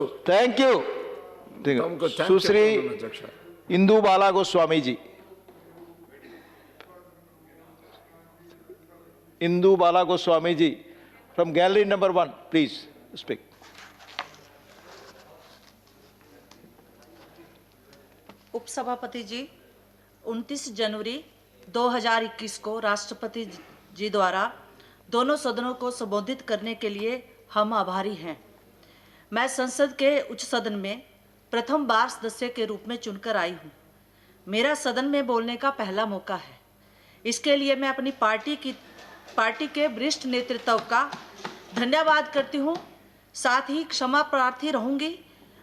Thank you. Sushri Indu Bala Goswami ji. Indu Bala Goswami ji from gallery number 1, please speak. उपसभापति जी, 29 जनवरी 2021 को राष्ट्रपति जी द्वारा दोनों सदनों को संबोधित करने के लिए हम आभारी हैं। मैं संसद के उच्च सदन में प्रथम बार सदस्य के रूप में चुनकर आई हूँ। मेरा सदन में बोलने का पहला मौका है। इसके लिए मैं अपनी पार्टी के वरिष्ठ नेतृत्व का धन्यवाद करती हूँ। साथ ही क्षमा प्रार्थी रहूँगी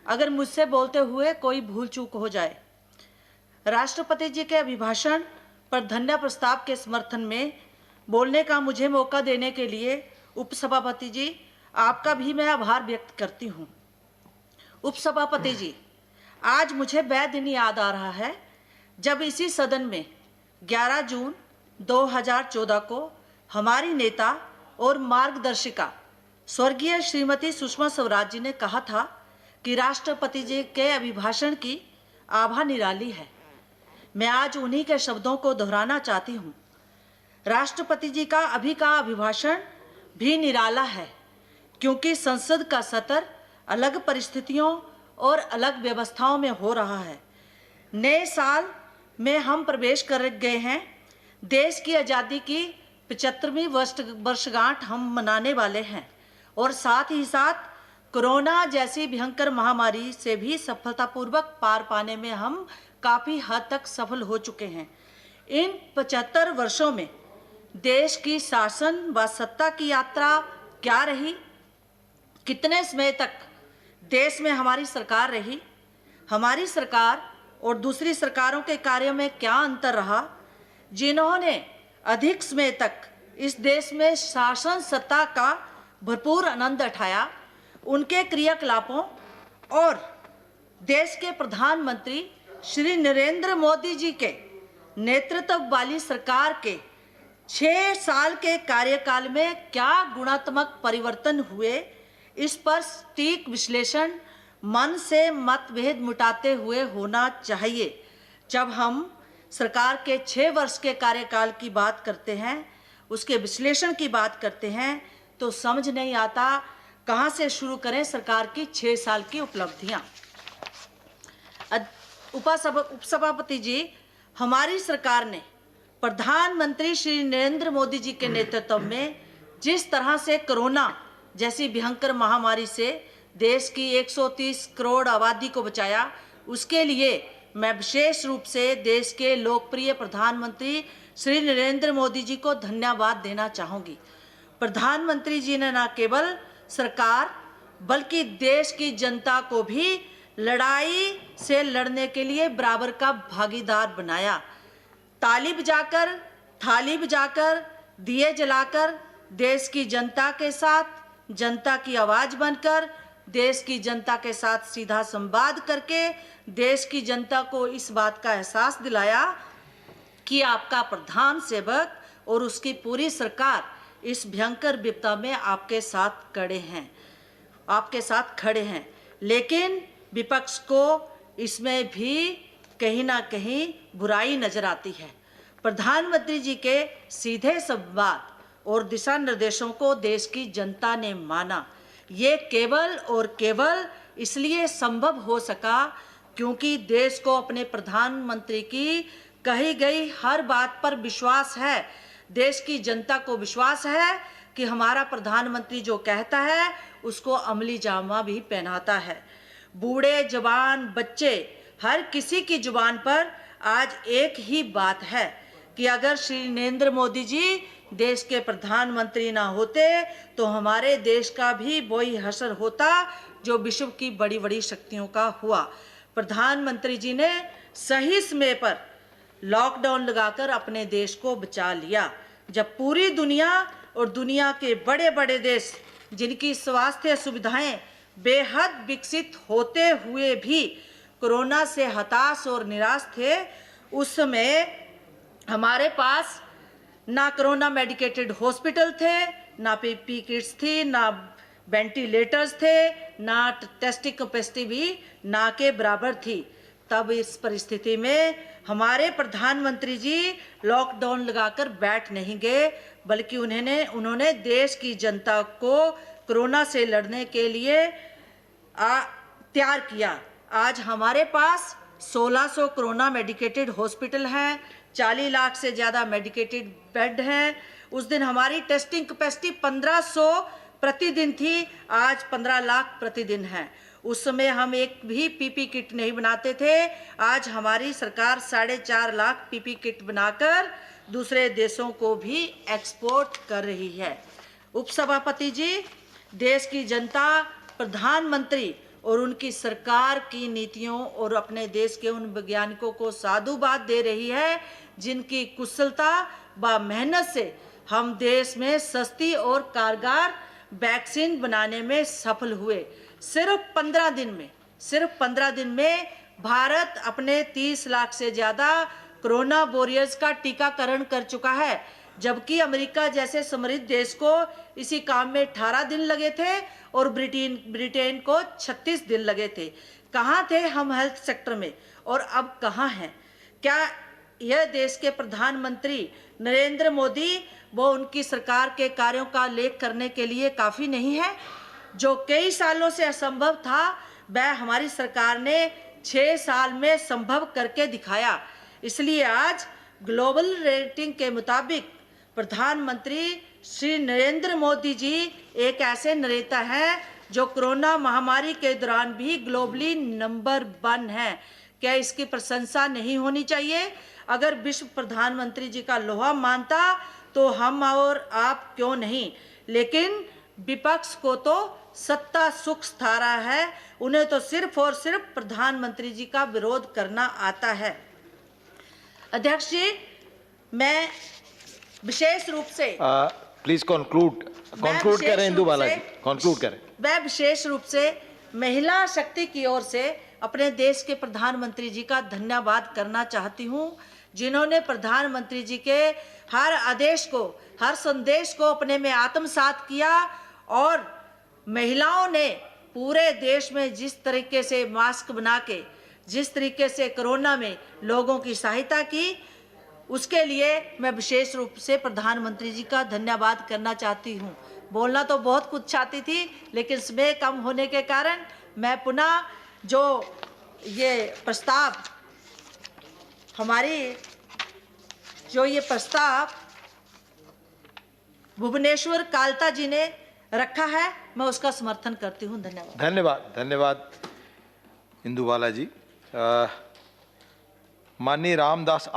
अगर मुझसे बोलते हुए कोई भूल चूक हो जाए। राष्ट्रपति जी के अभिभाषण पर धन्य प्रस्ताव के समर्थन में बोलने का मुझे मौका देने के लिए उपसभापति जी आपका भी मैं आभार व्यक्त करती हूँ। उपसभापति जी, आज मुझे वह दिन याद आ रहा है जब इसी सदन में 11 जून 2014 को हमारी नेता और मार्गदर्शिका स्वर्गीय श्रीमती सुषमा स्वराज जी ने कहा था कि राष्ट्रपति जी के अभिभाषण की आभा निराली है। मैं आज उन्हीं के शब्दों को दोहराना चाहती हूँ। राष्ट्रपति जी का अभी का अभिभाषण भी निराला है, क्योंकि संसद का सत्र अलग परिस्थितियों और अलग व्यवस्थाओं में हो रहा है। नए साल में हम प्रवेश कर गए हैं। देश की आज़ादी की 75वीं वर्षगांठ हम मनाने वाले हैं और साथ ही साथ कोरोना जैसी भयंकर महामारी से भी सफलतापूर्वक पार पाने में हम काफ़ी हद तक सफल हो चुके हैं। इन 75 वर्षों में देश की शासन व सत्ता की यात्रा क्या रही, कितने समय तक देश में हमारी सरकार रही, हमारी सरकार और दूसरी सरकारों के कार्यों में क्या अंतर रहा, जिन्होंने अधिक समय तक इस देश में शासन सत्ता का भरपूर आनंद उठाया, उनके क्रियाकलापों और देश के प्रधानमंत्री श्री नरेंद्र मोदी जी के नेतृत्व वाली सरकार के 6 साल के कार्यकाल में क्या गुणात्मक परिवर्तन हुए, इस पर सटीक विश्लेषण मन से मतभेद मिटाते हुए होना चाहिए। जब हम सरकार के 6 वर्ष के कार्यकाल की बात करते हैं, उसके विश्लेषण की बात करते हैं, तो समझ नहीं आता कहाँ से शुरू करें सरकार की 6 साल की उपलब्धियाँ। उपसभापति जी, हमारी सरकार ने प्रधानमंत्री श्री नरेंद्र मोदी जी के नेतृत्व में जिस तरह से कोरोना जैसी भयंकर महामारी से देश की 130 करोड़ आबादी को बचाया, उसके लिए मैं विशेष रूप से देश के लोकप्रिय प्रधानमंत्री श्री नरेंद्र मोदी जी को धन्यवाद देना चाहूँगी। प्रधानमंत्री जी ने न केवल सरकार बल्कि देश की जनता को भी लड़ाई से लड़ने के लिए बराबर का भागीदार बनाया। ताली बजाकर, थाली बजाकर, दिए जलाकर देश की जनता के साथ, जनता की आवाज़ बनकर देश की जनता के साथ सीधा संवाद करके देश की जनता को इस बात का एहसास दिलाया कि आपका प्रधान सेवक और उसकी पूरी सरकार इस भयंकर विपदा में आपके साथ खड़े हैं। लेकिन विपक्ष को इसमें भी कहीं ना कहीं बुराई नजर आती है। प्रधानमंत्री जी के सीधे संवाद और दिशा निर्देशों को देश की जनता ने माना। ये केवल और केवल इसलिए संभव हो सका क्योंकि देश को अपने प्रधानमंत्री की कही गई हर बात पर विश्वास है। देश की जनता को विश्वास है कि हमारा प्रधानमंत्री जो कहता है उसको अमली जामा भी पहनाता है। बूढ़े, जवान, बच्चे, हर किसी की जुबान पर आज एक ही बात है कि अगर श्री नरेंद्र मोदी जी देश के प्रधानमंत्री ना होते तो हमारे देश का भी वही हश्र होता जो विश्व की बड़ी बड़ी शक्तियों का हुआ। प्रधानमंत्री जी ने सही समय पर लॉकडाउन लगाकर अपने देश को बचा लिया। जब पूरी दुनिया और दुनिया के बड़े बड़े देश जिनकी स्वास्थ्य सुविधाएं बेहद विकसित होते हुए भी कोरोना से हताश और निराश थे, उस समय हमारे पास ना कोरोना मेडिकेटेड हॉस्पिटल थे, ना पीपी किट्स थी, ना वेंटिलेटर्स थे, ना टेस्टिंग कैपेसिटी भी ना के बराबर थी। तब इस परिस्थिति में हमारे प्रधानमंत्री जी लॉकडाउन लगाकर बैठ नहीं गए, बल्कि उन्होंने देश की जनता को कोरोना से लड़ने के लिए तैयार किया। आज हमारे पास 1600 कोरोना मेडिकेटेड हॉस्पिटल हैं, 40 लाख से ज़्यादा मेडिकेटेड बेड हैं। उस दिन हमारी टेस्टिंग कैपेसिटी 1500 प्रतिदिन थी, आज 15 लाख प्रतिदिन है। उस समय हम एक भी पीपी किट नहीं बनाते थे, आज हमारी सरकार 4.5 लाख पीपी किट बनाकर दूसरे देशों को भी एक्सपोर्ट कर रही है। उपसभापति जी, देश की जनता प्रधानमंत्री और उनकी सरकार की नीतियों और अपने देश के उन वैज्ञानिकों को साधुवाद दे रही है, जिनकी कुशलता व मेहनत से हम देश में सस्ती और कारगर वैक्सीन बनाने में सफल हुए। सिर्फ 15 दिन में भारत अपने 30 लाख से ज़्यादा कोरोना वॉरियर्स का टीकाकरण कर चुका है, जबकि अमेरिका जैसे समृद्ध देश को इसी काम में 18 दिन लगे थे और ब्रिटेन को 36 दिन लगे थे। कहाँ थे हम हेल्थ सेक्टर में और अब कहाँ हैं? क्या यह देश के प्रधानमंत्री नरेंद्र मोदी व उनकी सरकार के कार्यों का लेख करने के लिए काफ़ी नहीं है? जो कई सालों से असंभव था, वह हमारी सरकार ने 6 साल में संभव करके दिखाया। इसलिए आज ग्लोबल रेटिंग के मुताबिक प्रधानमंत्री श्री नरेंद्र मोदी जी एक ऐसे नेता हैं जो कोरोना महामारी के दौरान भी ग्लोबली नंबर 1 हैं। क्या इसकी प्रशंसा नहीं होनी चाहिए? अगर विश्व प्रधानमंत्री जी का लोहा मानता तो हम और आप क्यों नहीं, लेकिन विपक्ष को तो सत्ता सुख था रहा है, उन्हें तो सिर्फ और सिर्फ प्रधानमंत्री जी का विरोध करना आता है। अध्यक्ष जी, मैं विशेष रूप से प्लीज कंक्लूड करें इंदु बाला जी, कंक्लूड करें। मैं विशेष रूप से महिला शक्ति की ओर से अपने देश के प्रधानमंत्री जी का धन्यवाद करना चाहती हूँ, जिन्होंने प्रधानमंत्री जी के हर आदेश को, हर संदेश को अपने में आत्मसात किया और महिलाओं ने पूरे देश में जिस तरीके से मास्क बना के, जिस तरीके से कोरोना में लोगों की सहायता की, उसके लिए मैं विशेष रूप से प्रधानमंत्री जी का धन्यवाद करना चाहती हूँ। बोलना तो बहुत कुछ चाहती थी, लेकिन समय कम होने के कारण मैं पुनः जो ये प्रस्ताव भुवनेश्वर कालता जी ने रखा है, मैं उसका समर्थन करती हूँ। धन्यवाद। धन्यवाद इंदु बाला जी। माननीय रामदास